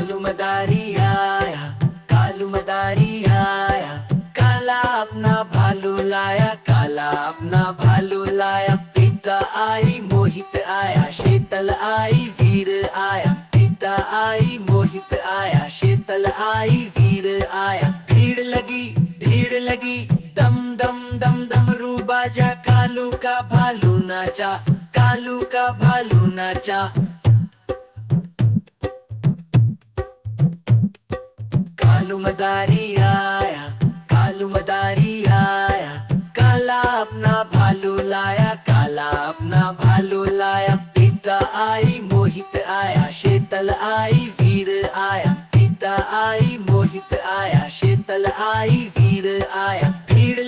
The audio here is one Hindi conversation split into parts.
कालू मदारी आया, कालू मदारी आया, काला अपना भालू लाया, काला अपना भालू लाया। पिता आई मोहित आया, शीतल आई वीर आया। पिता आई मोहित आया, शीतल आई वीर आया। भीड़ लगी, दम दम दम डमरू बाजा। कालू का भालू नाचा, कालू का भालू नाचा। कालू मदारी आया, कालू मदारी आया, काला अपना भालू लाया, काला अपना भालू लाया। पिता आई मोहित आया, शीतल आई वीर आया। पिता आई मोहित आया, शीतल आई वीर आया। भीड़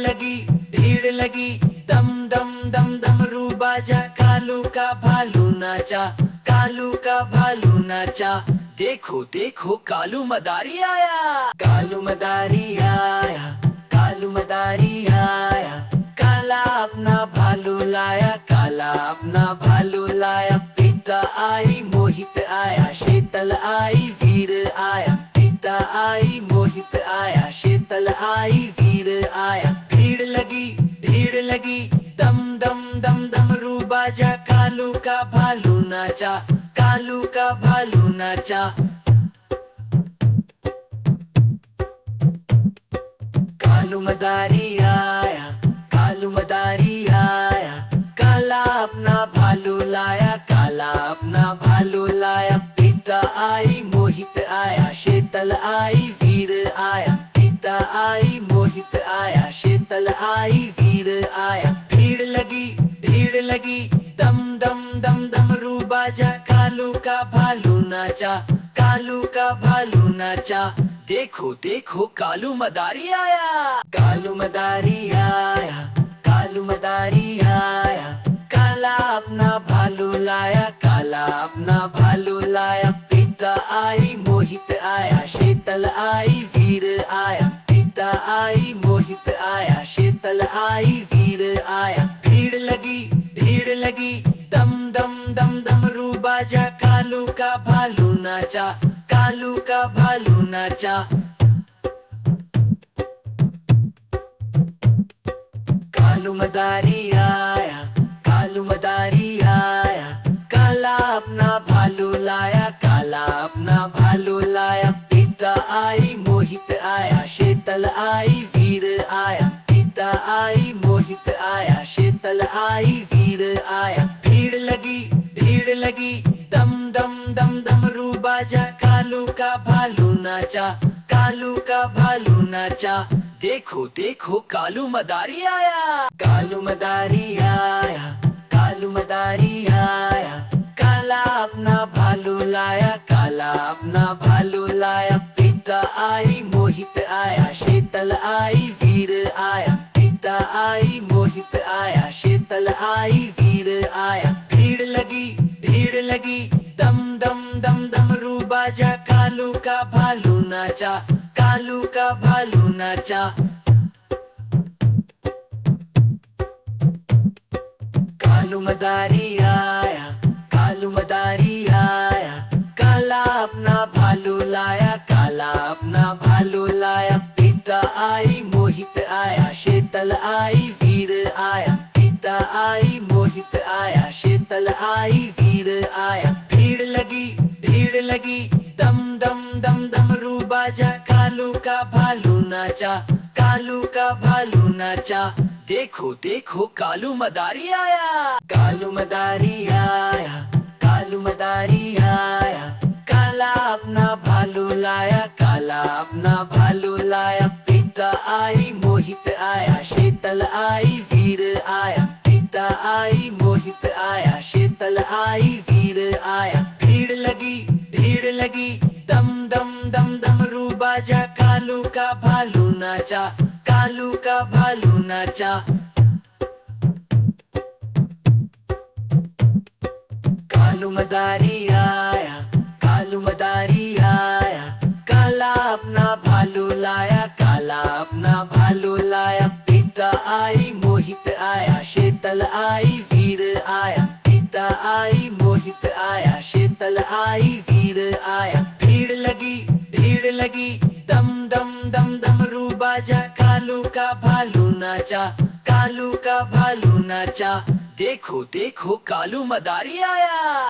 लगी, दम दम दम डमरू बाजा। कालू का भालू नाचा, कालू का भालू नाचा। देखो देखो कालू मदारी आया, कालू मदारी आया, कालू मदारी आया, काला अपना भालू लाया, काला अपना भालू लाया। पिता आई मोहित आया, शीतल आई वीर आया। पिता आई मोहित आया, शीतल आई वीर आया। भीड़ लगी, दम दम दम डमरू बाजा। कालू का भालू नाचा, कालू का भालू नाचा। कालू मदारी आया, कालू मदारी आया, काला अपना भालू लाया, काला अपना भालू लाया। पिता आई मोहित आया, शीतल आई वीर आया। पिता आई मोहित आया, शीतल आई वीर आया। भीड़ लगी, दम दम दम डमरू बाजा। कालू का भालू नाचा, कालू का भालू नाचा। देखो देखो कालू मदारी आया, कालू मदारी आया, कालू मदारी आया, काला अपना भालू लाया, काला अपना भालू लाया। पिता आई मोहित आया, शीतल आई वीर आया। पिता आई मोहित आया, शीतल आई वीर आया। भीड़ लगी, दम दम दम डमरू बाजा। कालू का भालू नाचा, कालू का भालू नाचा। कालू मदारी आया, कालू मदारी आया, काला अपना भालू लाया, काला अपना भालू लाया। पिता आई मोहित आया, शीतल आई वीर आया। पिता आई मोहित आया, शीतल आई वीर आया। भीड़ लगी, दम दम दम डमरू बाजा। कालू का भालू नाचा, कालू का भालू नाचा। देखो देखो कालू मदारी आया, कालू मदारी आया, कालू मदारी आया, काला अपना भालू लाया, काला अपना भालू लाया। पिता आई मोहित आया, शीतल आई वीर आया। पिता आई मोहित आया, शीतल आई वीर आया। भीड़ लगी, दम दम दम डमरू बाजा। कालू का भालू नाचा, कालू का भालू नाचा। कालू मदारी आया, कालू मदारी आया, काला अपना भालू लाया, काला अपना भालू लाया। पिता आई मोहित आया, शीतल आई वीर आया। पिता आई मोहित आया, शीतल आई वीर आया। भीड़ लगी, दम दम दम डमरू बाजा। कालू का भालू नाचा, कालू का भालू नाचा। देखो देखो कालू मदारी आया, कालू मदारी आया, कालू मदारी आया, काला अपना भालू लाया, काला अपना भालू लाया। पिता आई मोहित आया, शीतल आई वीर आया। पिता आई मोहित आया, शीतल आई वीर आया। भीड़ लगी, दम दम दम डमरू बाजा। कालू का भालू नाचा, कालू का भालू नाचा। कालू मदारी आया, कालू मदारी आया, काला अपना भालू लाया, काला अपना भालू लाया। पिता आई मोहित आया, शीतल आई वीर आया। पिता आई मोहित आया, शीतल आई वीर आया। भीड़ लगी, लगी। दम दम दम डमरू बाजा, कालू का भालू नाचा, कालू का भालू नाचा। देखो देखो कालू मदारी आया।